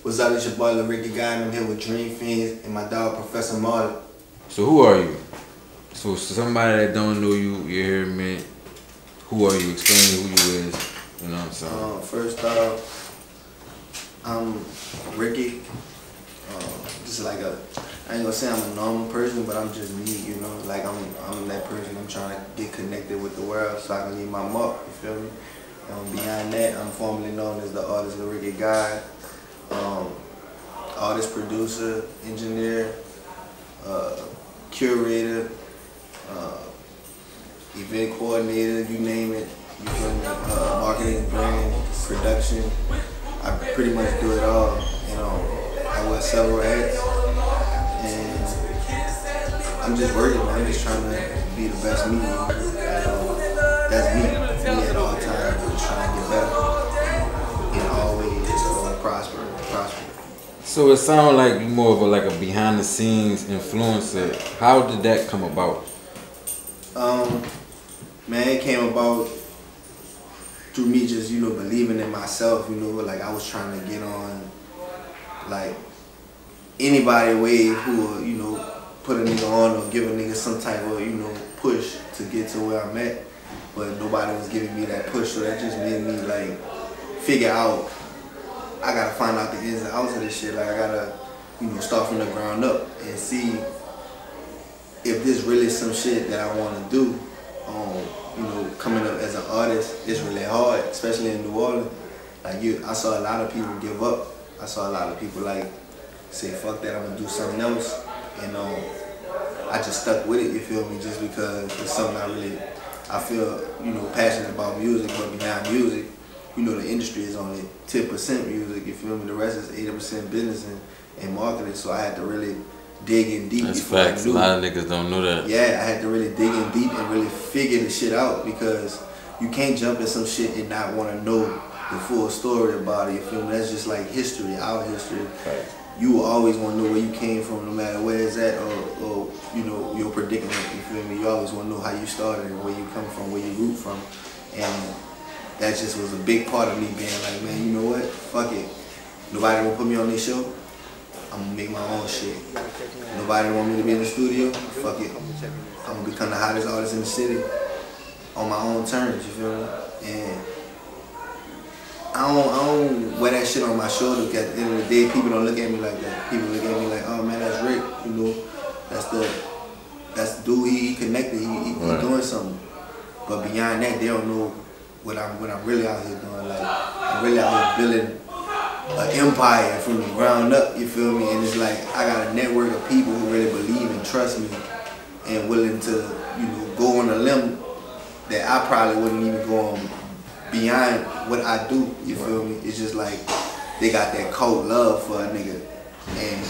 What's up, it's your boy Rixkie guy, and I'm here with Dreamfiend and my dog Professor Marley. So who are you? So somebody that don't know you, you hear me? Who are you? Explain who you is. You know what I'm saying? First off, I'm Rixkie. Just like I ain't gonna say I'm a normal person, but I'm just me, you know. Like I'm that person. I'm trying to get connected with the world so I can leave my mark. You feel me? Beyond that, I'm formerly known as the artist Rixkie guy. Artist, producer, engineer, curator, event coordinator, you name it. You feel me? Marketing, brand, production. I pretty much do it all. You know, I wear several hats, and I'm just working. I'm just trying to be the best me. That's me at all times. Just trying to get better and always prosper. So it sounds like you're more of a behind the scenes influencer. How did that come about? Man, it came about through me just, believing in myself, like I was trying to get on, like, anybody wave who will, put a nigga on or give a nigga some type of, push to get to where I'm at. But nobody was giving me that push, so that just made me, like, figure out, I gotta find out the ins and outs of this shit. Like, I gotta, start from the ground up and see if this really is some shit that I wanna do. Coming up as an artist, it's really hard, especially in New Orleans. Like I saw a lot of people give up. I saw a lot of people like say, fuck that, I'm gonna do something else. And I just stuck with it, you feel me, just because it's something I feel, passionate about music, but behind music, the industry is only 10% music, you feel me, the rest is 80% business and marketing, so I had to really dig in deep. That's facts. A lot of niggas don't know that. Yeah, I had to really dig in deep and really figure the shit out, because you can't jump in some shit and not want to know the full story about it, you feel me? That's just like history, our history. Right. You will always want to know where you came from, no matter where it's at, or your predicament, you feel me? You always want to know how you started and where you come from, where you root from. And that just was a big part of me being like, man, you know what? Fuck it. Nobody will put me on this show. I'm gonna make my own shit. Nobody want me to be in the studio. Fuck it. I'm gonna become the hottest artist in the city on my own terms, you feel me? And I don't wear that shit on my shoulder, because at the end of the day, people don't look at me like that. People look at me like, oh man, that's Rick, that's the dude, he connected, he doing something. But beyond that, they don't know what I'm really out here doing. Like, I'm really out here building an empire from the ground up, you feel me? And it's like, I got a network of people who really believe and trust me and willing to, go on a limb that I probably wouldn't even go on beyond what I do, you feel me? It's just like, they got that cold love for a nigga. And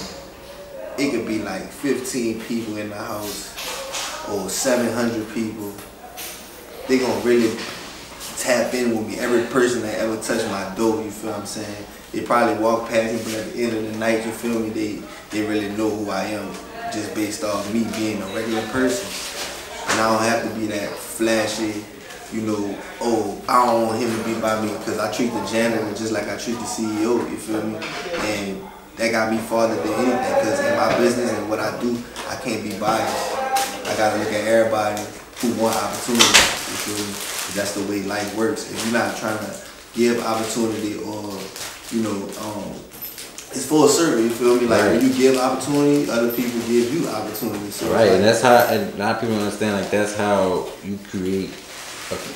it could be like 15 people in the house or 700 people. They gonna really tap in with me. Every person that ever touched my door, you feel what I'm saying? They probably walk past me, but at the end of the night, you feel me, they really know who I am, just based off me being a regular person. And I don't have to be that flashy, oh, I don't want him to be by me, because I treat the janitor just like I treat the CEO, you feel me? And that got me farther than anything, because in my business and what I do, I can't be biased. I gotta look at everybody who want opportunity, you feel me? That's the way life works. If you're not trying to give opportunity, or it's full circle, you feel me? Like, right. When you give opportunity, other people give you opportunity. So right, and that's how, and a lot of people understand, like, that's how you create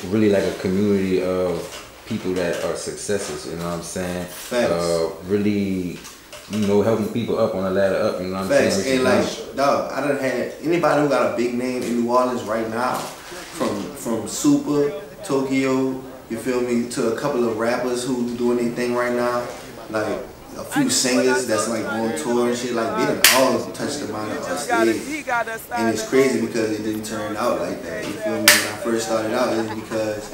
really like a community of people that are successes, you know what I'm saying? Facts. Really, helping people up on the ladder up, you know what I'm Facts. saying? And like, dog, I done had anybody who got a big name in New Orleans right now, from Super, Tokyo, you feel me, to a couple of rappers who doing their thing right now, like a few singers that's like on tour and shit, like they done all touched the mind on stage. And it's crazy because it didn't turn out like that, you feel me? When I first started out, it was because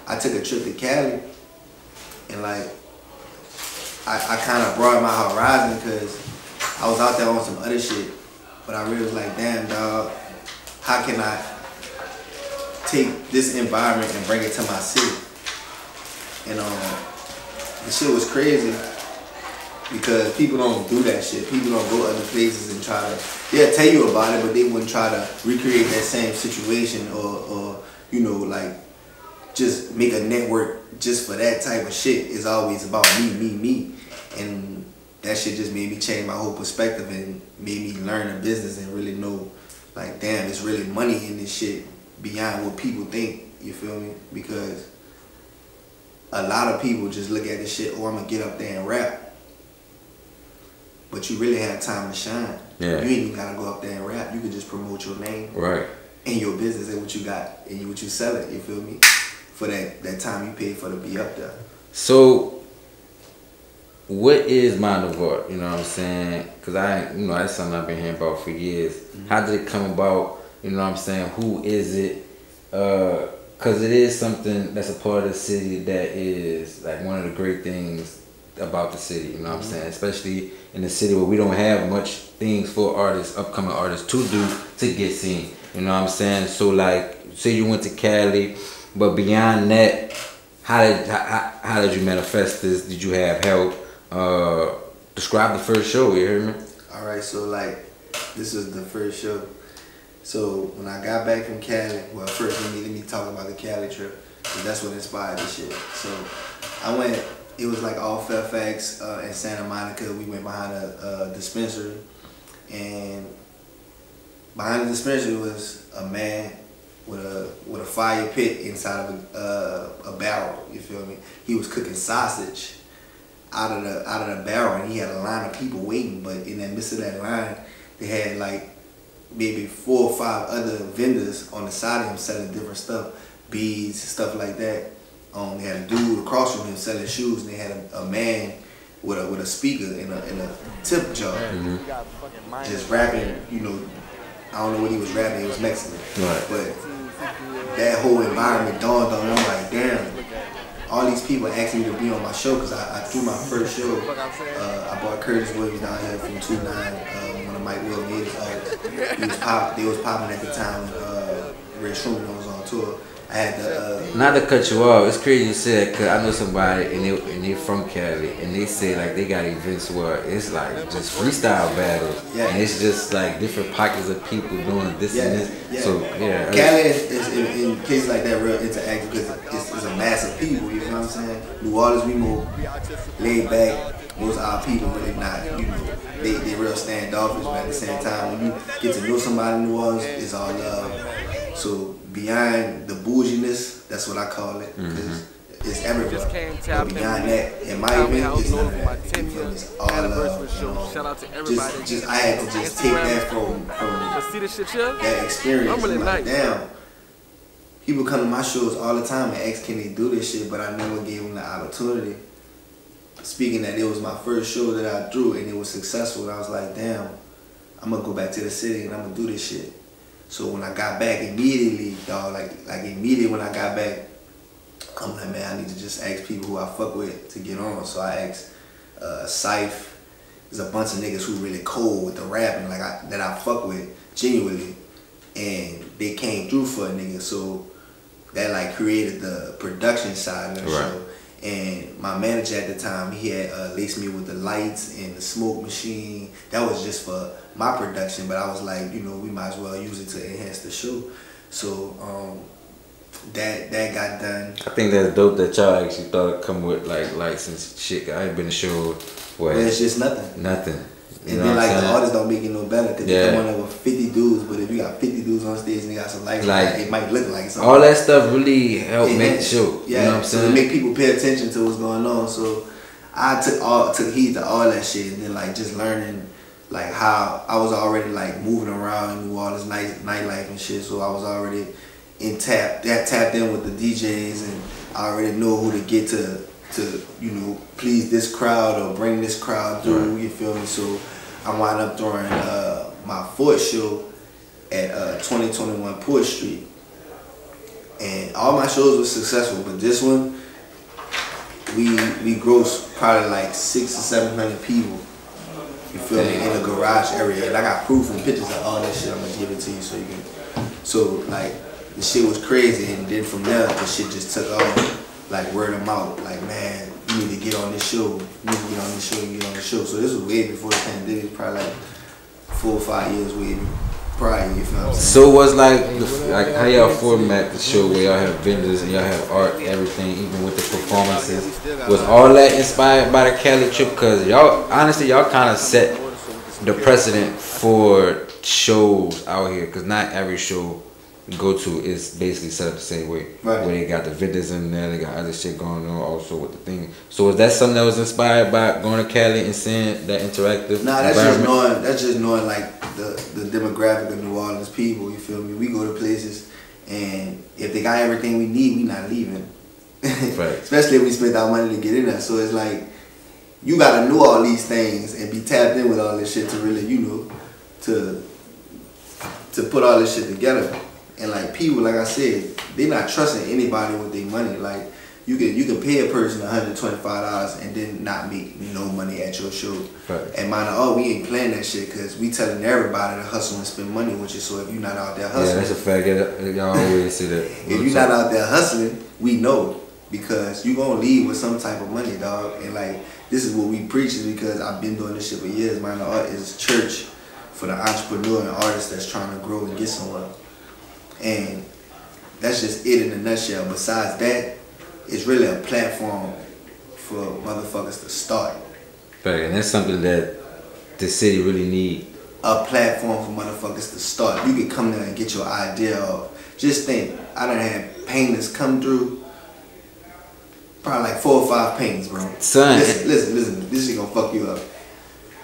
I took a trip to Cali, and like, I kind of broadened my horizon, because I was out there on some other shit, but I really was like, damn, dog, how can I take this environment and bring it to my city? And the shit was crazy. because people don't do that shit. People don't go other places and try to, they'll tell you about it, but they wouldn't try to recreate that same situation or you know, like, just make a network just for that type of shit. It's always about me. And that shit just made me change my whole perspective and made me learn the business and really know, like, damn, there's really money in this shit beyond what people think, you feel me? Because a lot of people just look at this shit, oh, I'm gonna get up there and rap. But you really have time to shine. Yeah. You ain't even gotta go up there and rap. You can just promote your name. Right. And your business and what you got and what you sell it, you feel me? For that time you paid for to be up there. So, what is Mind of Art? You know what I'm saying? Because that's something I've been hearing about for years. Mm-hmm. How did it come about? You know what I'm saying? Who is it? Because it is something that's a part of the city that is like one of the great things about the city. You know what I'm saying? Especially in the city where we don't have much things for artists, upcoming artists to do to get seen. You know what I'm saying? So like, say you went to Cali, but beyond that, how did you manifest this? Did you have help? Describe the first show, you hear me? Alright, so like, this is the first show. So when I got back from Cali, well first let me talk about the Cali trip, because that's what inspired this shit. So I went, it was like all Fairfax and Santa Monica. We went behind a dispensary, and behind the dispensary was a man with a fire pit inside of a barrel. You feel me? He was cooking sausage out of the barrel, and he had a line of people waiting. But in the midst of that line, they had like maybe 4 or 5 other vendors on the side of him selling different stuff, beads, stuff like that. They had a dude across from him selling shoes, and they had a man with a speaker in a tip jar, just rapping. You know, I don't know what he was rapping. He was Mexican, right. But that whole environment dawned on me. I'm like, damn. All these people asked me to be on my show because I threw my first show. I brought Curtis Williams down here from 2-9, one of Mike Will Native artists. They was popping at the time when Ray Schumann was on tour. I had to... Not to cut you off, it's crazy you said, because I know somebody and they from Cali, and they say like they got events where it's like just freestyle battles, and it's just like different pockets of people doing this and this. Yeah. So yeah, Cali is in cases like that real interactive because it's a mass of people. You know what I'm saying? New Orleans, we more laid back. Most of our people, but they not. You know, they real standoffish, but at the same time, when you get to know somebody in New Orleans, it's all love. So beyond the bouginess, that's what I call it. It's everywhere. But beyond that, in my event, it's none of that. It's all love. Shout out to everybody. Just I had to just take that from that experience. I'm like, damn. People come to my shows all the time and ask, can they do this shit? But I never gave them the opportunity. Speaking that it was my first show that I threw and it was successful, and I was like, damn, I'm gonna go back to the city and I'm gonna do this shit. So when I got back immediately, dog, like immediately when I got back, I'm like, man, I need to just ask people who I fuck with to get on. So I asked Syph. There's a bunch of niggas who really cold with the rapping, like that I fuck with genuinely, and they came through for a nigga. So that like created the production side of the show. And my manager at the time, he had laced me with the lights and the smoke machine. That was just for my production, but I was like, you know, we might as well use it to enhance the show. So that got done. I think that's dope that y'all actually thought it'd come with like lights and shit. I ain't been to show where it's just nothing. Nothing. And then like the artists don't make it no better because they come on there with 50 dudes, but if you got 50 dudes on stage and they got some lights, like it might look like something. All that stuff really helped make the show. Yeah, you know what I'm saying? So to make people pay attention to what's going on. So I took heed to all that shit, and then like just learning like how I was already like moving around in New Orleans nightlife and shit. So I was already tapped in with the DJs, and I already know who to get to you know, please this crowd or bring this crowd through. You feel me? So I wound up throwing my fourth show at 2021 Port Street, and all my shows were successful, but this one we grossed probably like 600 or 700 people. You feel me? In the garage area, and I got proof and pictures of all that shit. I'm gonna give it to you so you can. So like the shit was crazy, and then from there the shit just took off. Like word of mouth, like man, you need to get on this show. You need to get on this show. You get on the show. So this was way before the pandemic. Probably like 4 or 5 years way prior. You feel what I'm saying? So what's like how y'all format the show where y'all have vendors and y'all have art, everything, even with the performances? Was all that inspired by the Cali trip? Cause y'all honestly y'all kind of set the precedent for shows out here. Cause not every show you go to is basically set up the same way. Right. Where they got the vendors in there, they got other shit going on also with the thing. So was that something that was inspired by going to Cali and seeing that interactive? Nah, that's just knowing like the demographic of New Orleans people. You feel me? We go to places, and if they got everything we need, we not leaving. Right. Especially if we spent our money to get in there. So it's like you gotta know all these things and be tapped in with all this shit to really, you know, to put all this shit together. And like people, like I said, they not trusting anybody with their money. Like you can pay a person $125 and then not make no money at your show. Right. And mind, oh, we ain't playing that shit because we telling everybody to hustle and spend money with you. So if you're not out there hustling, yeah, that's a fact. Y'all always see that. if you're not out there hustling, we know because you gonna leave with some type of money, dog. And like this is what we preach is because I've been doing this shit for years. Mind, art is church for the entrepreneur and artist that's trying to grow and get somewhere. And that's just it in a nutshell. Besides that, it's really a platform for motherfuckers to start. Fact, and that's something that the city really need. A platform for motherfuckers to start. You can come there and get your idea of. Just think, I done had painters come through, probably like 4 or 5 paintings, bro. Son. Listen, this shit gonna fuck you up.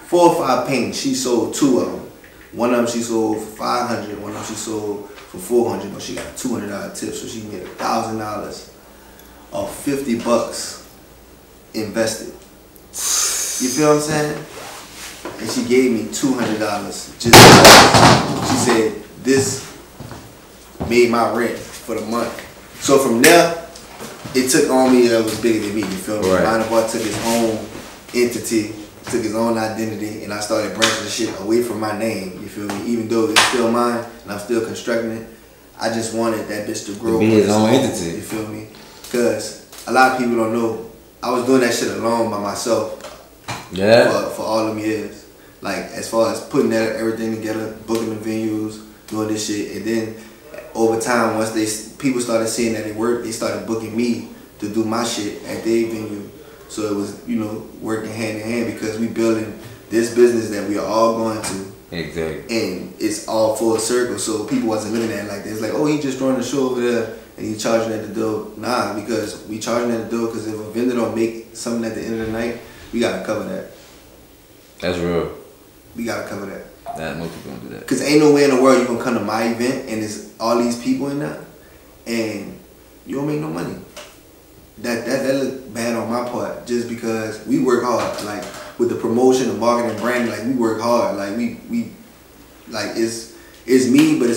4 or 5 paintings, she sold 2 of them. One of them she sold for $500, one of them she sold for $400, but she got a $200 tip, so she made $1,000 or $50 invested. You feel what I'm saying? And she gave me $200 just because she said this made my rent for the month. So from there, it took on me that was bigger than me. You feel me? Right. Mind Bar took his own entity, took his own identity, and I started branching the shit away from my name. You feel me? Even though it's still mine and I'm still constructing it, I just wanted that bitch to grow. To be his own entity. You feel me? Because a lot of people don't know. I was doing that shit alone by myself. Yeah. For all them years. Like as far as putting everything together, booking the venues, doing this shit, and then over time, once people started seeing that it worked, they started booking me to do my shit at their venue. So it was, you know, working hand in hand because we building this business that we are all going to. Exactly. And it's all full circle. So people wasn't looking at it like this. Like, oh, he just throwing the show over there and he charging at the door. Nah, because we charging at the door because if a vendor don't make something at the end of the night, we gotta cover that. That's real. We gotta cover that. That most people don't do that. Because ain't no way in the world you gonna come to my event and there's all these people in there and you don't make no money. That look bad on my part just because we work hard. Like with the promotion, the marketing, branding, like we work hard. Like we like it's me, but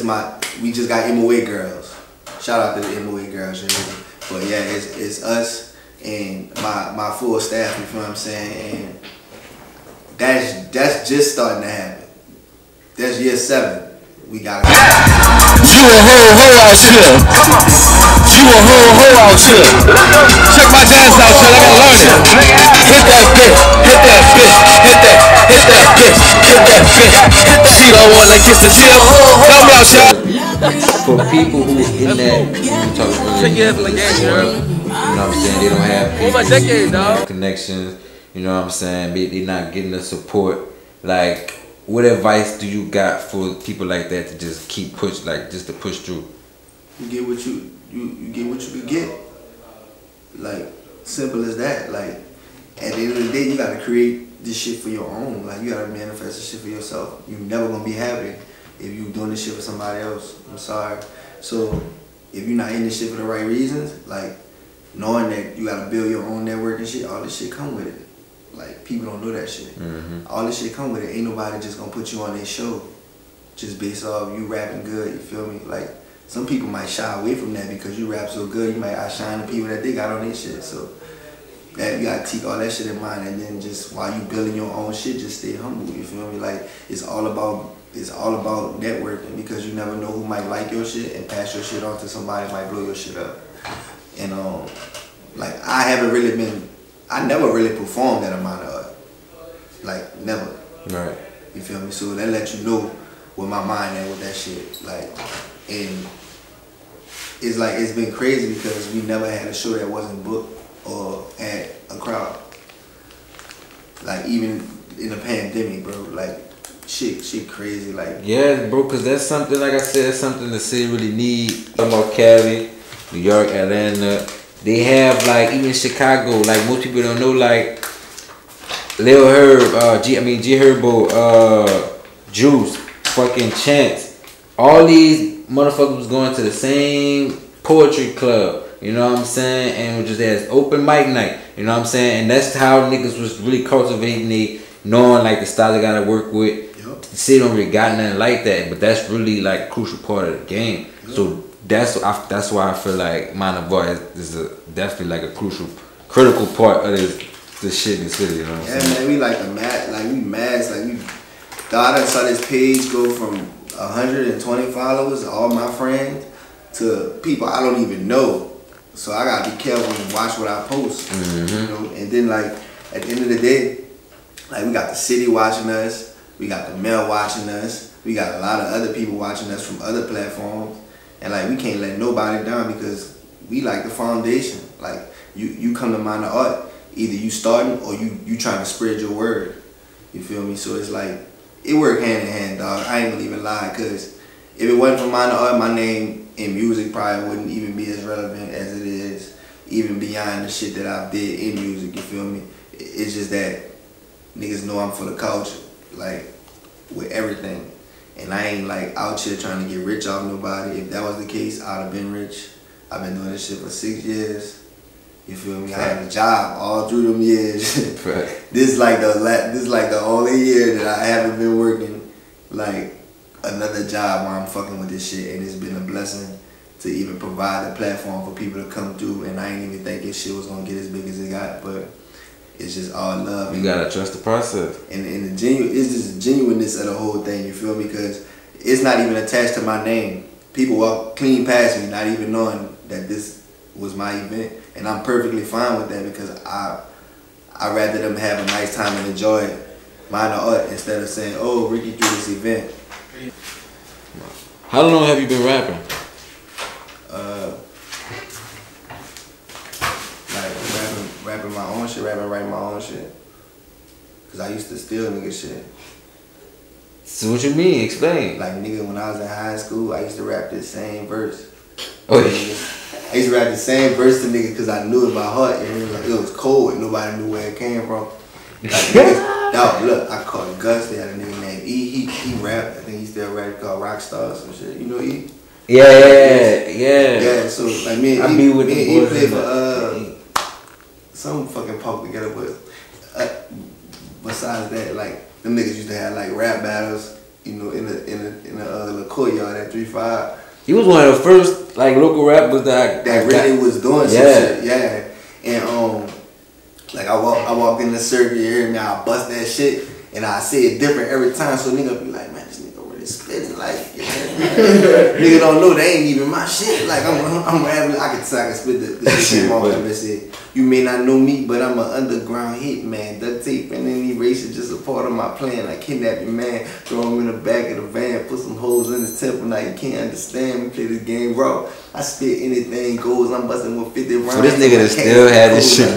we just got MOA girls. Shout out to the MOA girls, you know? But yeah, it's us and my full staff, you feel what I'm saying? And that's just starting to happen. That's year 7. We got it. You a hoe out here. You a hoe out here. Check my dance out, shit. I gotta learn it. Hit that bitch. Hit that bitch. Hit that bitch. Hit that bitch. She don't wanna kiss the tip. Help me out, shit. For people who in that, you talk really, you know what I'm saying, they don't have connections, you know what I'm saying, they not getting the support. Like, what advice do you got for people like that to just keep push, like just to push through? You get what you get what you can get. Like simple as that. Like at the end of the day, you gotta create this shit for your own. Like you gotta manifest this shit for yourself. You never gonna be happy if you doing this shit for somebody else. I'm sorry. So if you're not in this shit for the right reasons, like knowing that you gotta build your own network and shit, all this shit come with it. Like people don't know that shit. All this shit come with it. Ain't nobody just gonna put you on their show just based off you rapping good. You feel me? Like some people might shy away from that because you rap so good. You might outshine the people that they got on their shit. So that you gotta keep all that shit in mind, and then just while you building your own shit, just stay humble. You feel me? Like it's all about networking because you never know who might like your shit and pass your shit on to somebody that might blow your shit up. And like I haven't really been I never really performed that amount of art. Like, never. Right. You feel me? So that lets you know where my mind at with that shit. Like, and it's like, it's been crazy because we never had a show that wasn't booked or had a crowd. Like, even in the pandemic, bro, like, shit crazy, like. Yeah, bro, because that's something, like I said, that's something the city really need. Talking about Cali, New York, Atlanta. They have, like, even Chicago, like, most people don't know, like, Lil Herb, G Herbo, Juice, fucking Chance. All these motherfuckers was going to the same poetry club, you know what I'm saying? And just as open mic night, you know what I'm saying? And that's how niggas was really cultivating they knowing like the style they gotta work with. Yep. The city don't really got nothing like that, but that's really like a crucial part of the game. Yep. So that's why I feel like Mind of Art is definitely like a critical part of this shit in the city, you know what I'm saying? Man, we like the we mass, like we I saw this page go from 120 followers, all my friends, to people I don't even know. So I gotta be careful and watch what I post. Mm-hmm. You know? And then like at the end of the day, like we got the city watching us, we got the mail watching us, we got a lot of other people watching us from other platforms. And like we can't let nobody down because we like the foundation. Like you come to Mind of Art, either you starting or you trying to spread your word. You feel me? So it's like it work hand in hand, dog. I ain't gonna even lie, cause if it wasn't for Mind of Art, my name in music probably wouldn't even be as relevant as it is, even beyond the shit that I did in music, you feel me? It's just that niggas know I'm for the culture, like, with everything. And I ain't like out here trying to get rich off nobody. If that was the case, I'd have been rich. I've been doing this shit for 6 years. You feel me? I had a job all through them years. This is like the only year that I haven't been working like another job where I'm fucking with this shit, and it's been a blessing to even provide a platform for people to come through. And I ain't even think this shit was gonna get as big as it got, but it's just all love. You gotta trust the process. And it's just the genuineness of the whole thing. You feel me? Because it's not even attached to my name. People walk clean past me, not even knowing that this was my event, and I'm perfectly fine with that because I rather them have a nice time and enjoy Mind of Art instead of saying, "Oh, Ricky threw this event." How long have you been rapping? Like rapping my own shit, writing my own shit. Cause I used to steal nigga shit. So what you mean? Explain. Like nigga, when I was in high school, I used to rap this same verse. Oh, I used to rap the same verse to niggas because I knew it by heart, and it was cold and nobody knew where it came from. Like, niggas, no, look, I called Gus. They had a nigga named E. He rapped. I think he still rap called Rockstar or some shit. You know E? Yeah. So like me and E played for some fucking punk together, but besides that, like them niggas used to have like rap battles, you know, in the courtyard at 3-5. He was one of the first like local rappers that really was doing some shit. Yeah. And like I walk in the circuit, you hear me, I bust that shit and I say it different every time, so nigga be like, man, this nigga really spitting like nigga don't know they ain't even my shit. Like I'm rapping, I can spit the shit off and say, you may not know me, but I'm an underground hit man. Duct tape and any race is just a part of my plan. I kidnap your man, throw him in the back of the van, put some holes in his temple. Now you can't understand. We play this game raw. I spit anything goes. I'm busting with 50 rounds. So this nigga that still had this shit.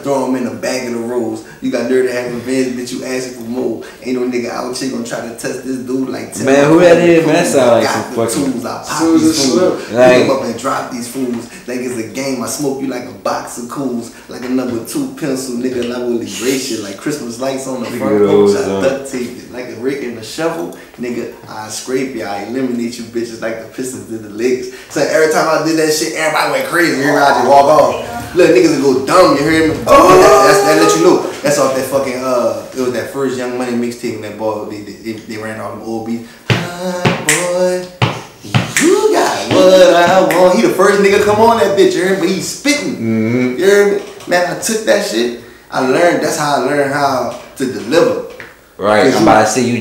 Throw him in the bag of the rolls. You got dirty having revenge, bitch. You asking for more. Ain't no nigga out here gonna try to test this dude like. Man, who that is? Man, that sound like some fucking. Tools. I pop these fools. Like, come up and drop these fools. Like it's a game. I smoke you like a box of cools. Like a number 2 pencil, nigga. And I will erase you like Christmas lights on the front porch. I duct tape it like a rake and a shovel, nigga. I scrape you. I eliminate you bitches like the Pistons did the Lakers. So every time I did that shit, everybody went crazy. You hear me? I just walk off. Look, niggas would go dumb. You hear me? That let you know. That's off that fucking it was that first Young Money mixtape and that ball. They ran all them old beats. Boy, you got what I want. He the first nigga come on that bitch. You hear me? But he's spitting. Mm-hmm. You hear me? Man, I took that shit. I learned. That's how I learned how to deliver. Right. I'm about to say you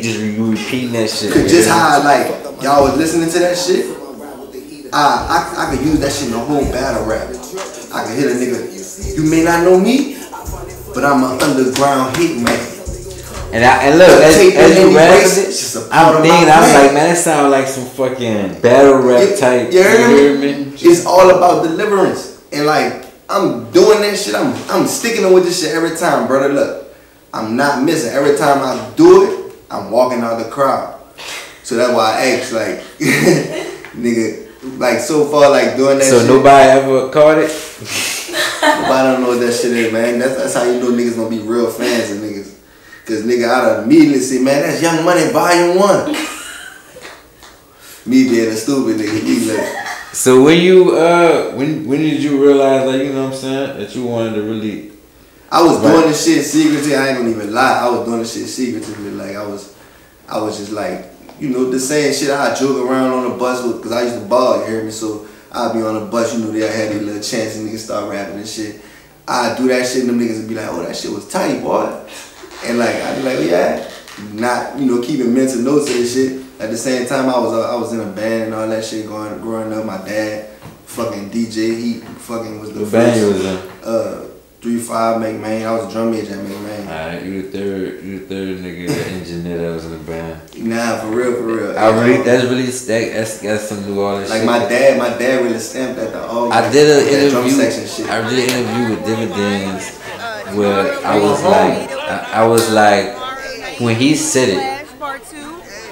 repeating that shit. Cause just how like y'all was listening to that shit. I could use that shit in the whole battle rap. I could hit a nigga You may not know me, but I'm an underground hit man. And look, as you rapping it, I'm thinking, I was like, man, that sound like some fucking battle rap type. You hear me? It's all about deliverance. And like, I'm doing that shit. I'm sticking with this shit every time, brother. Look, I'm not missing. Every time I do it, I'm walking out the crowd. So that's why I asked, like, nigga, like so far, like doing that shit. So nobody ever caught it? Nobody don't know what that shit is, man. That's how you know niggas gonna be real fans of niggas. Cause nigga, I'd immediately say, man, that's Young Money Volume 1. Me being a stupid nigga, he like. So when you when did you realize, like, you know what I'm saying, that you wanted to really? I was doing this shit secretly. I ain't gonna even lie. I was doing this shit secretly. Like I was just like, you know, the same shit I joke around on the bus with, cause I used to ball. You hear me? So I'd be on the bus. You know, they had these little chances. Niggas start rapping and shit. I'd do that shit, and them niggas would be like, oh, that shit was tight, boy. And like I'd be like, yeah, not, you know, keeping mental notes of this shit. At the same time, I was in a band and all that shit growing up. My dad, fucking DJ, he fucking was the first. Band you was in? 3-5 McMahon. I was a drum major at McMahon. Alright, you the third nigga engineer that was in the band. Nah, for real. That's some New Orleans like shit. my dad really stamped at the all. I did an interview. Drum section shit. I did an interview with Dividends where I was like, when he said it,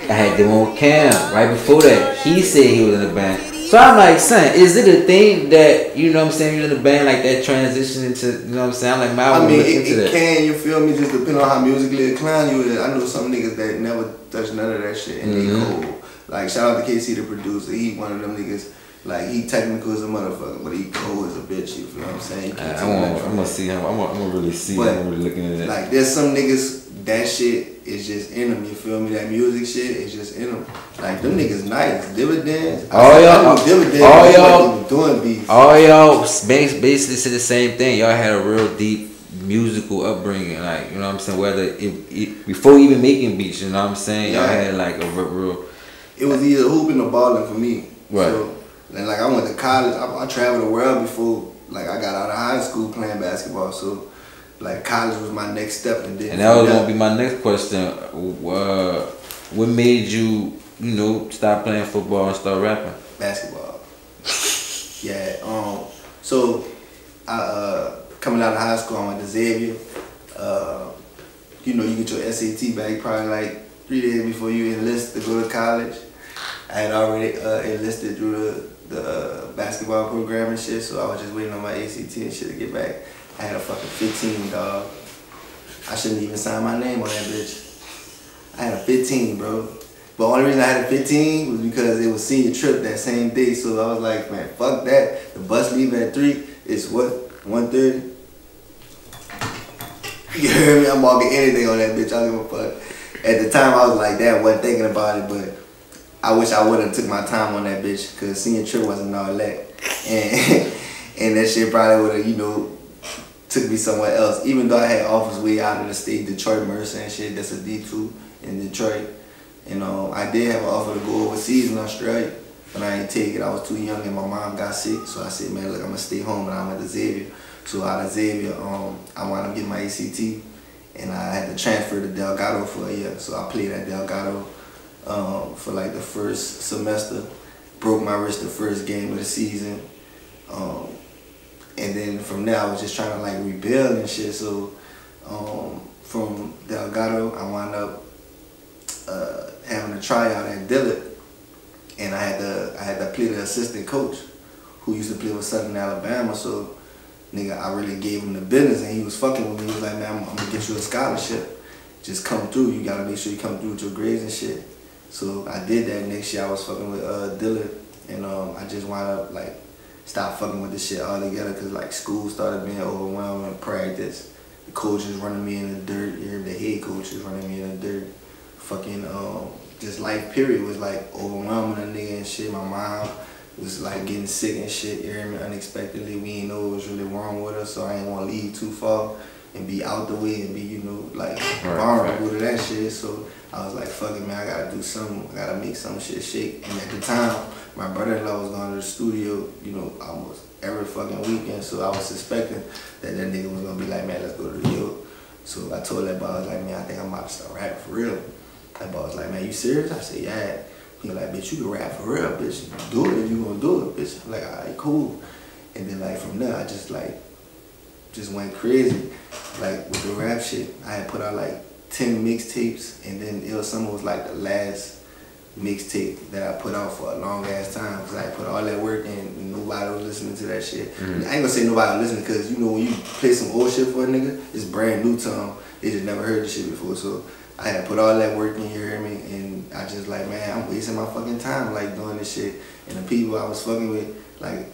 I had them on cam. Right before that, he said he was in the band. So I'm like, son, is it a thing that, you know what I'm saying, you're in the band like that transition into, you know what I'm saying? I'm like, man, I mean, it can, you feel me, just depending on how musically inclined you is. I know some niggas that never touch none of that shit and they cold. Like, shout out to KC, the producer. He one of them niggas, like, he technical as a motherfucker, but he cold as a bitch, you feel what I'm saying? I'm gonna see him. I'm gonna really see him. I'm really looking at it. Like, there's some niggas, that shit is just in them, you feel me? That music shit is just in them. Like, them niggas nice. Dividends. All y'all doing beats. All y'all basically said the same thing. Y'all had a real deep musical upbringing. Like, you know what I'm saying? Whether before even making beats, you know what I'm saying? Y'all had like a real. It was either hooping or balling for me. Right. So, and like I went to college. I traveled the world before. Like I got out of high school playing basketball. So, like college was my next step. And that was gonna be my next question. What made you, you know, stop playing football and start rapping? Basketball. Yeah. So I coming out of high school, I went to Xavier. You know, you get your SAT back probably like 3 days before you enlist to go to college. I had already enlisted through the basketball program and shit, so I was just waiting on my ACT and shit to get back. I had a fucking 15, dog. I shouldn't even sign my name on that bitch. I had a 15, bro. But the only reason I had a 15 was because it was senior trip that same day, so I was like, man, fuck that. The bus leave at 3. It's what, 1:30? You heard me? I'm walking anything on that bitch. I don't give a fuck. At the time, I was like that, wasn't thinking about it, but I wish I would have took my time on that bitch, because senior trip wasn't all that. And that shit probably would have, you know, took me somewhere else. Even though I had offers way out of the state, Detroit, Mercer and shit, that's a D2 in Detroit. You know, I did have an offer to go overseas in Australia, but I didn't take it. I was too young and my mom got sick, so I said, man, look, I'm gonna stay home, and I went to Xavier. So out of Xavier, I wound up getting my ACT, and I had to transfer to Delgado for a year. So I played at Delgado for like the first semester, broke my wrist the first game of the season. And then from there, I was just trying to like rebuild and shit. So from Delgado, I wound up having a tryout at Dillard, and I had to play the assistant coach who used to play with Southern Alabama. So nigga, I really gave him the business, and he was fucking with me. He was like, man, I'm gonna get you a scholarship. Just come through. You gotta make sure you come through with your grades and shit. So I did that. Next year I was fucking with Dillard, and I just wound up like stop fucking with this shit altogether, because like school started being overwhelming. Practice, the coaches running me in the dirt. The head coach is running me in the dirt. Fucking just life period was like overwhelming a nigga and shit. My mom was like getting sick and shit, you hear me, unexpectedly. We didn't know what was really wrong with her, so I didn't want to leave too far. and be out the way and be, you know, like vulnerable to that shit. So I was like, fuck it, man, I gotta do something. I gotta make some shit shake. And at the time, my brother-in-law was going to the studio, you know, almost every fucking weekend. So I was suspecting that nigga was gonna be like, man, let's go to the York. So I told that boy, I was like, man, I think I'm about to start rapping for real. That boy was like, man, you serious? I said, yeah. He was like, bitch, you can rap for real, bitch. You do it if you gonna do it, bitch. I'm like, all right, cool. And then like from there, I just went crazy. Like with the rap shit, I had put out like 10 mixtapes, and then Ill Summer was like the last mixtape that I put out for a long ass time, because I put all that work in and nobody was listening to that shit. I ain't gonna say nobody was listening, because you know when you play some old shit for a nigga, it's brand new to them. They just never heard the shit before. So I had put all that work in, you hear me? And I just like, man, I'm wasting my fucking time like doing this shit. And the people I was fucking with, like,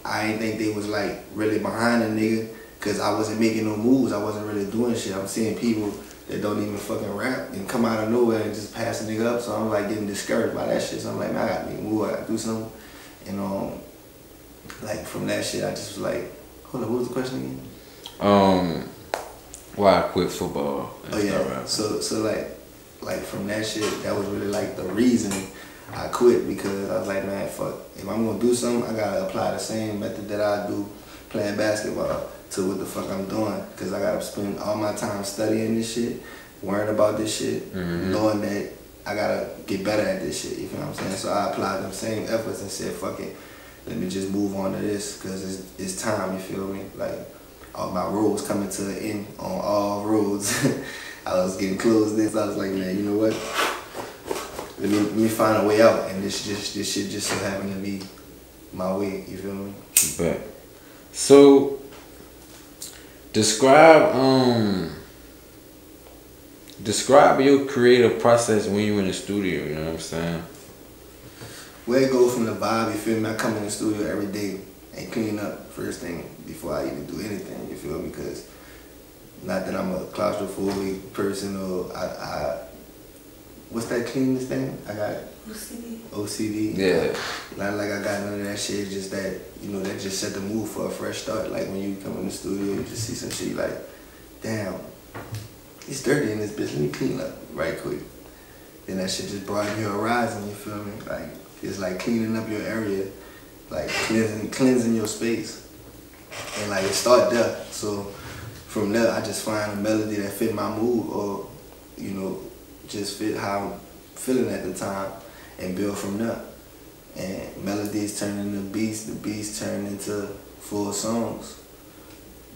I ain't think they was like really behind a nigga, because I wasn't making no moves. I wasn't really doing shit. I'm seeing people that don't even fucking rap and come out of nowhere and just pass a nigga up. So I'm like getting discouraged by that shit. So I'm like, man, I gotta make a move. I gotta do something. And like from that shit, I just was like, hold on, what was the question again? Why I quit football? Oh yeah. So like from that shit, that was really like the reason I quit, because I was like, man, fuck. If I'm gonna do something, I gotta apply the same method that I do playing basketball to what the fuck I'm doing, because I gotta spend all my time studying this shit, worrying about this shit, knowing that I gotta get better at this shit, you feel what I'm saying? So I applied them same efforts and said, fuck it, let me just move on to this, because it's time, you feel me? Like, all my roads coming to an end on all roads. I was getting close to this, I was like, man, you know what? Let me find a way out, and this shit just so happened to be my way, you feel me? But, so, describe your creative process when you in the studio, you know what I'm saying? Where it goes from the vibe, you feel me? I come in the studio every day and clean up first thing before I even do anything, you feel me? Because not that I'm a claustrophobic person, or I what's that cleanest thing? I got OCD. Yeah. Not like I got none of that shit, it's just that, you know, that just set the mood for a fresh start. Like when you come in the studio, you just see some shit, you like, damn, it's dirty in this bitch, let me clean up right quick. Then that shit just broaden your horizon, you feel me? Like, it's like cleaning up your area, like cleansing your space. And like it start there. So from there, I just find a melody that fit my mood, or, you know, just fit how I'm feeling at the time, and build from there. And melodies turn into beats, the beats turn into full songs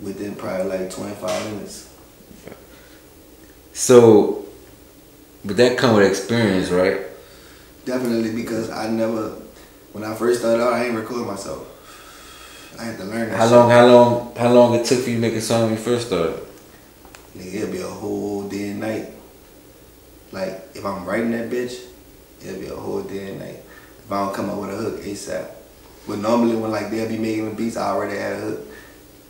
within probably like 25 minutes. So, but that come with experience, right? Definitely, because when I first started out, I ain't record myself. I had to learn that shit. How long it took for you to make a song when you first started? Nigga, it'll be a whole day and night. Like, if I'm writing that bitch, it'll be a whole day and night. If I don't come up with a hook ASAP. But normally when like they'll be making the beats, I already had a hook.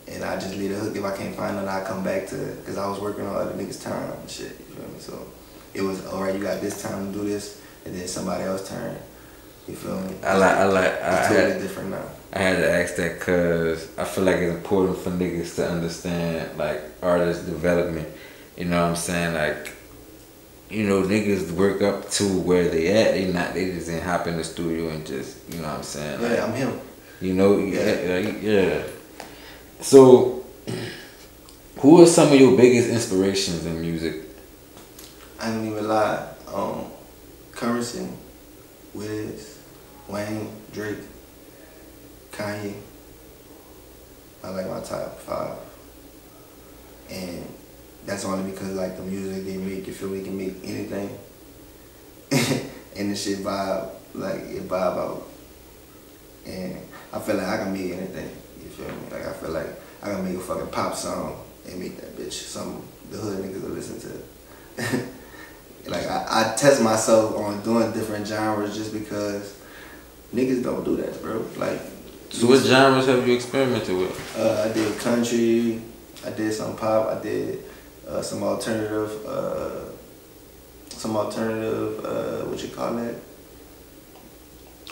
And I just leave the hook. If I can't find it, I come back to it. Because I was working on other niggas' time and shit, you feel me? So it was, alright, you got this time to do this, and then somebody else turn. You feel me? It's totally different now. I had to ask that because I feel like it's important for niggas to understand like artist development. You know what I'm saying? Like, you know, niggas work up to where they at. They just didn't hop in the studio and just, you know what I'm saying? Like, yeah, I'm him. You know, yeah. So, who are some of your biggest inspirations in music? I don't even lie. Currency, Wiz, Wayne, Drake, Kanye. I like my top 5. And that's only because like the music they make, you feel we can make anything. And the shit vibe, like it vibe out. And I feel like I can make anything, you feel me? Like I feel like I can make a fucking pop song and make that bitch something the hood niggas will listen to. Like I test myself on doing different genres just because niggas don't do that, bro. Like, so what genres have you experimented with? I did country, I did some pop, I did some alternative, what you call that?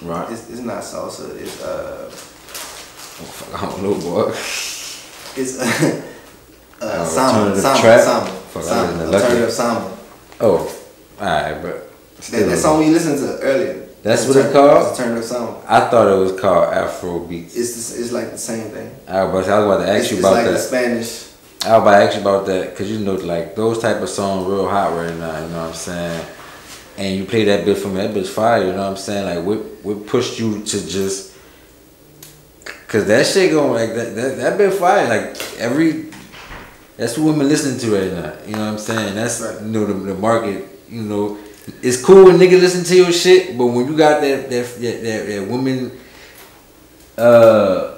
Right. It's not salsa, it's I don't know, boy. It's Samba. Alternative samba. Oh, alright, but that song we listened to earlier. That's what it's called? Alternative samba. I thought it was called Afro beats. It's like the same thing. I was about to ask you about that. It's like the Spanish. I was about to ask you about that because you know, like those type of songs real hot right now. You know what I'm saying? And you play that bit for me, that bit's fire. You know what I'm saying? Like what pushed you to just? Cause that shit going like that bit fire. Like that's what women listening to right now. You know what I'm saying? That's right. You know the market. You know, it's cool when niggas listen to your shit, but when you got that woman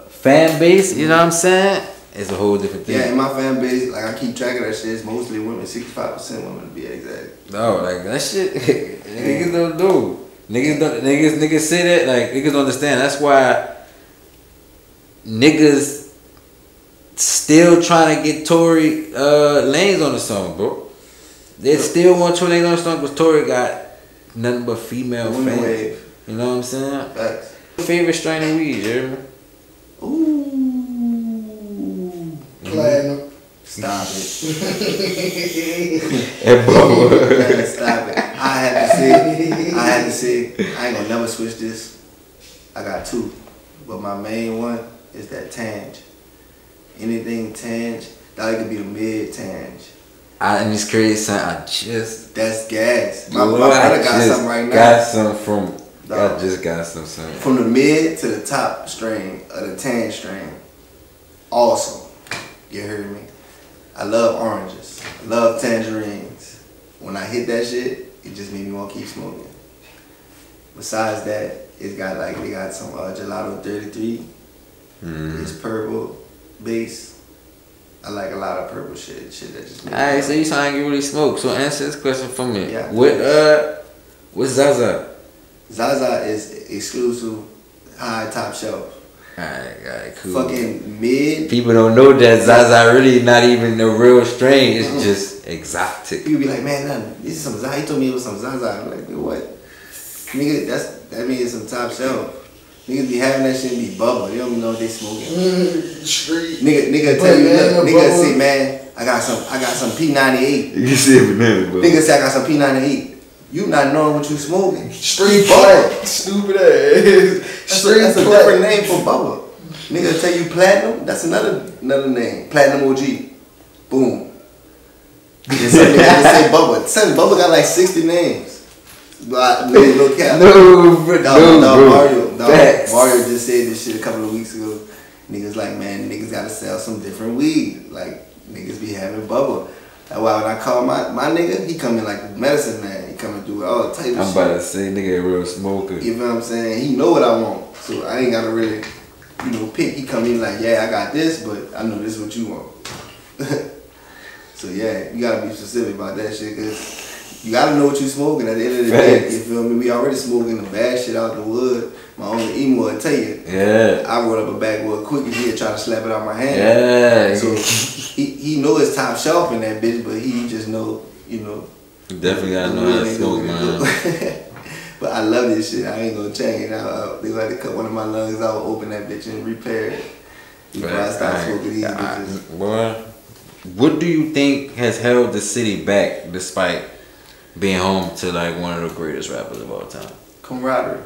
fan base, you know what I'm saying? It's a whole different thing. Yeah, in my fan base, like I keep track of that shit. It's mostly women, 65% women to be exact. No, like that shit, niggas don't do. Niggas say that, like niggas don't understand. That's why niggas still trying to get Tory Lanez on the song, bro. They still want Tory Lanez on the song because Tory got nothing but female fans. Wave. You know what I'm saying? Facts. Favorite strain of weed, you hear me? Ooh. Platinum. Stop it. And Man, stop it. I had to say, I ain't gonna never switch this. I got two. But my main one is that Tange. Anything Tange, that could be a mid Tange. And it's crazy, son. That's gas. My brother got something right now. Got some from. I just got some. From the mid to the top strain of the Tange strain. Awesome. You heard me? I love oranges. I love tangerines. When I hit that shit, it just made me want to keep smoking. Besides that, they got some Gelato 33. It's purple base. I like a lot of purple shit that just makes Alright, so you trying to really smoke. So answer this question for me. Yeah. What's Zaza? Zaza is exclusive, high top shelf. Alright, cool. Fucking mid. People don't know that Zaza really not even the real strain. It's just exotic. People be like, man, this is some Zaza. He told me it was some Zaza. I'm like, what? Nigga, that means some top shelf. Niggas be having that shit and be bubble. They don't even know if they smoking. Street. Nigga tell you, look, nigga say, man, I got some P98. You see it, man, bro. Nigga say I got some P98. You not knowing what you smoking. Street plat. Stupid ass. That's a different name for bubble. Nigga tell you platinum, that's another name. Platinum OG. Boom. There's some nigga that say bubble. Son, bubble got like 60 names. But no cap. No, Mario just said this shit a couple of weeks ago. Niggas like, man, niggas gotta sell some different weed. Like, niggas be having bubble. That's why when I call my nigga, he come in like a medicine man. He coming through all type of shit. I'm about to say, nigga, a real smoker. You know what I'm saying? He know what I want. So I ain't gotta really, pick. He come in like, yeah, I got this, but I know this is what you want. So yeah, you gotta be specific about that shit, cause you gotta know what you smoking at the end of the day. You feel me? We already smoking the bad shit out the wood. My only emo will tell you. Yeah. I rolled up a backwood quick as he'd try to slap it out my hand. Yeah. So he know it's top shelf in that bitch, but he just know, You definitely gotta know how to smoke, man. But I love this shit. I ain't gonna change. They like to cut one of my lungs out, open that bitch and repair it. Before I start smoking these bitches. Boy, what do you think has held the city back despite being home to like one of the greatest rappers of all time? Camaraderie.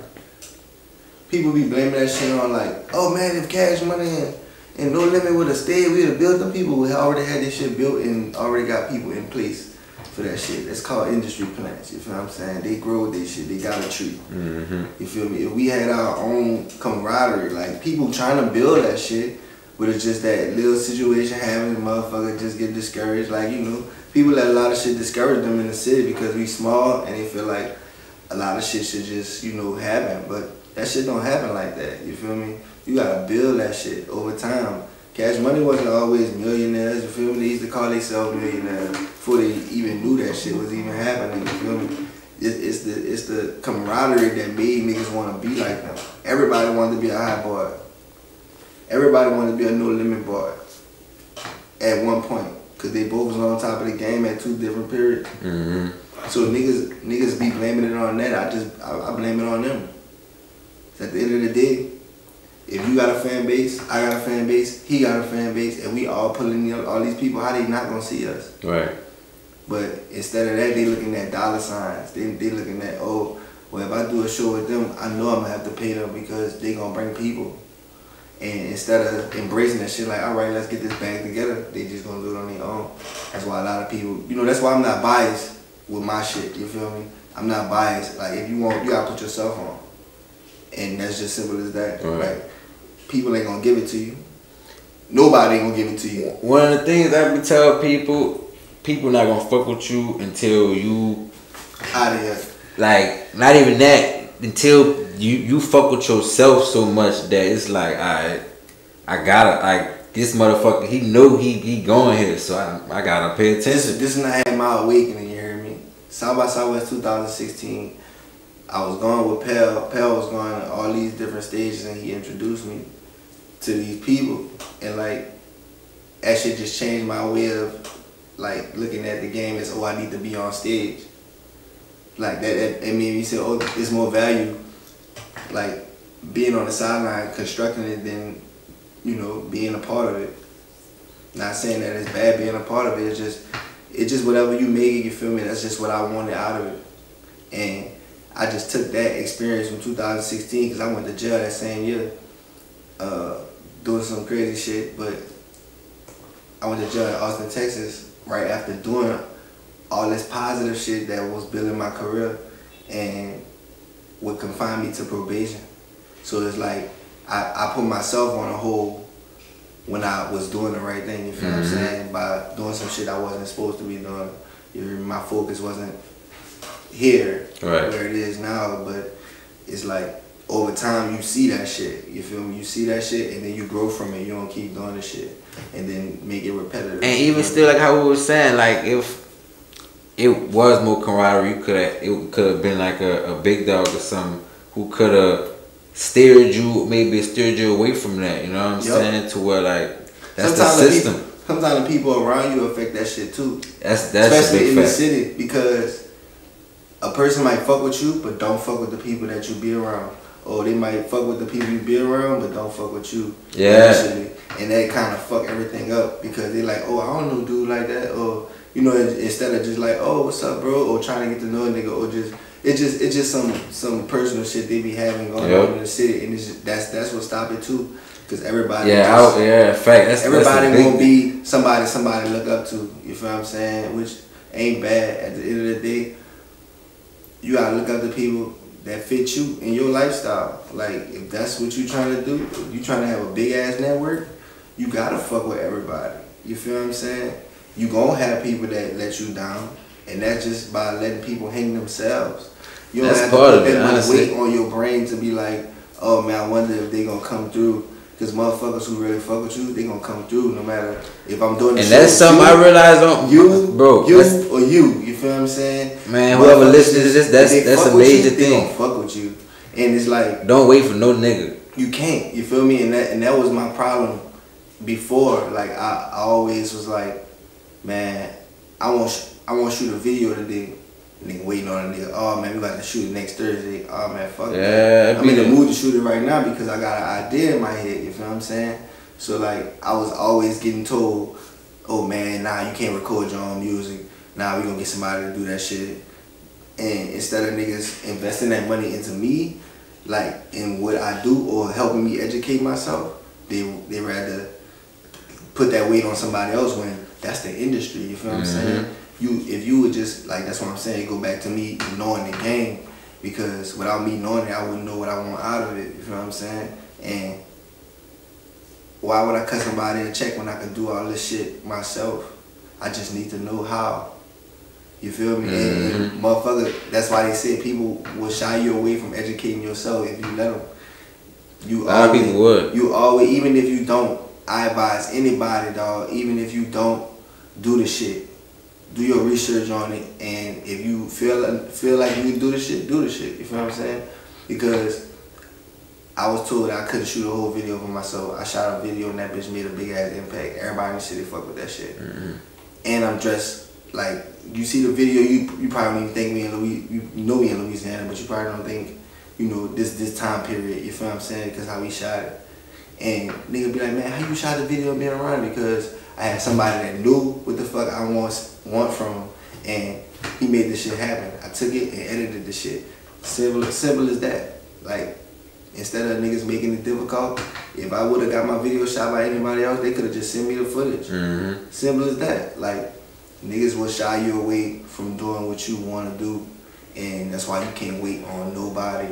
People be blaming that shit on like, oh man, if Cash Money and No Limit would have stayed, we would have built them. People would already had this shit built and already got people in place for that shit. It's called industry plants. You feel what I'm saying? They grow this shit. They got a tree. You feel me? If we had our own camaraderie, like people trying to build that shit, but it's just that little situation happening, motherfucker just get discouraged. Like, people let a lot of shit discourage them in the city because we small and they feel like a lot of shit should just, happen. But that shit don't happen like that. You feel me? You gotta build that shit over time. Cash Money wasn't always millionaires. You feel me? They used to call themselves millionaires before they even knew that shit was even happening. You feel me? It's the camaraderie that made niggas want to be like them. Everybody wanted to be a high boy. Everybody wanted to be a No Limit boy at one point, cause they both was on top of the game at two different periods. So niggas be blaming it on that. I blame it on them. At the end of the day, if you got a fan base, I got a fan base, he got a fan base, and we all pulling in all these people, how they not gonna see us? Right. But instead of that, they looking at dollar signs. They looking at, oh, well, if I do a show with them, I know I'm gonna have to pay them because they gonna bring people. And instead of embracing that shit, like, all right, let's get this bag together, they just gonna do it on their own. That's why a lot of people, you know, that's why I'm not biased with my shit. You feel me? I'm not biased. Like, if you want, you gotta put yourself on, and that's just simple as that. Right. Like, people ain't gonna give it to you. Nobody ain't gonna give it to you. One of the things I be tell people not gonna fuck with you until you Out of here. like, not even that, until you fuck with yourself so much that it's like, I gotta, like, this motherfucker, he know he going here, so I gotta pay attention. This is not my awakening, you hear me? South by Southwest 2016, I was going with Pell. Pell was going to all these different stages, and he introduced me to these people, and like, that shit just changed my way of like looking at the game as, oh, I need to be on stage. Like that I mean, you said, oh, there's more value like being on the sideline constructing it than, you know, being a part of it. Not saying that it's bad being a part of it, it's just whatever you make it, you feel me? That's just what I wanted out of it. And I just took that experience from 2016 because I went to jail that same year doing some crazy shit, but I went to jail in Austin, Texas right after doing all this positive shit that was building my career and would confine me to probation. So it's like I put myself on a hold when I was doing the right thing, you feel what I'm saying? By doing some shit I wasn't supposed to be doing. My focus wasn't here where it is now, but it's like over time you see that shit, you feel me? You see that shit and then you grow from it. You don't keep doing the shit and then make it repetitive. And even still, like how we were saying, like if it was more camaraderie, it could have been like a big dog or something who could have steered you away from that, you know what I'm saying? To where like that's sometimes the system. Sometimes the people around you affect that shit too. That's especially in the city, because a person might fuck with you but don't fuck with the people that you be around. Or they might fuck with the people you be around but don't fuck with you. Yeah. Initially. And that kind of fuck everything up because they like, oh, I don't know dude like that, or you know, instead of just like, oh, what's up, bro, or trying to get to know a nigga, or it's just some personal shit they be having going on in the city, and it's just, that's what stopped it too, because everybody everybody won't be somebody look up to. You feel what I'm saying? Which ain't bad. At the end of the day, you gotta look up to people that fit you in your lifestyle. Like if that's what you trying to do, if you trying to have a big ass network, you gotta fuck with everybody. You feel what I'm saying? You gonna have people that let you down, and that's just by letting people hang themselves. You don't have to put that much weight on your brain to be like, oh man, I wonder if they gonna come through. Because motherfuckers who really fuck with you, they gonna come through no matter if I'm doing the and that's something I realized on you, bro. You feel what I'm saying? Man, whoever listens to this, that's a major thing. They gonna fuck with you, and it's like don't wait for no nigga. You can't. You feel me? And that was my problem before. Like I always was like, man, I want to shoot a video today. Nigga waiting on a nigga. Oh man, we got to shoot it next Thursday. Oh man, fuck that. I'm in the mood to shoot it right now because I got an idea in my head. You feel what I'm saying? So like I was always getting told, oh man, nah, you can't record your own music. Nah, we gonna get somebody to do that shit. And instead of niggas investing that money into me, like in what I do or helping me educate myself, they rather put that weight on somebody else when that's the industry. You feel what I'm saying? If you would just, like, that's what I'm saying, go back to me knowing the game, because without me knowing it, I wouldn't know what I want out of it, you feel what I'm saying? And why would I cut somebody a check when I could do all this shit myself? I just need to know how, you feel me? And motherfucker, that's why they say people will shy you away from educating yourself if you let them. A lot of people would. You always, even if you don't, I advise anybody, dog, even if you don't do the shit, do your research on it, and if you feel like you can do the shit, do the shit. You feel what I'm saying? Because I was told I couldn't shoot a whole video for myself. I shot a video and that bitch made a big ass impact. Everybody in the city fuck with that shit. And I'm dressed like, you see the video, you probably don't even think you know me in Louisiana, but you probably don't think, you know, this time period. You feel what I'm saying? Because how we shot it. And nigga be like, man, how you shot the video being around? Because I had somebody that knew what the fuck I want from him, and he made this shit happen. I took it and edited the shit. Simple as that. Like, instead of niggas making it difficult, if I would have got my video shot by anybody else, they could have just sent me the footage. Simple as that. Like, niggas will shy you away from doing what you want to do, and that's why you can't wait on nobody.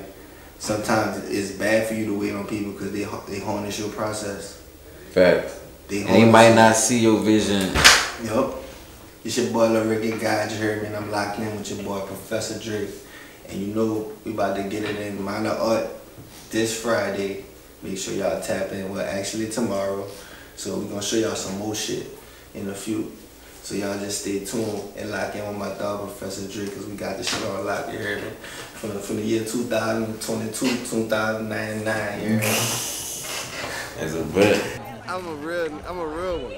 Sometimes it's bad for you to wait on people because they harness your process. Facts. They might not see your vision. Yup. It's your boy Lil Rixkie, God, you heard me, and I'm locked in with your boy Professor Drake. And you know we about to get it in Minor Art this Friday. Make sure y'all tap in. Well, actually tomorrow. So we're gonna show y'all some more shit in a few. So y'all just stay tuned and lock in with my dog Professor Drake, because we got this shit on lock, you heard me? From the year 2022, 2099, you heard me? That's a bet. I'm a real one.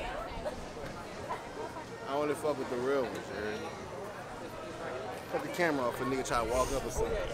I only fuck with the real ones, you heard me? Cut the camera off for a nigga try to walk up or something.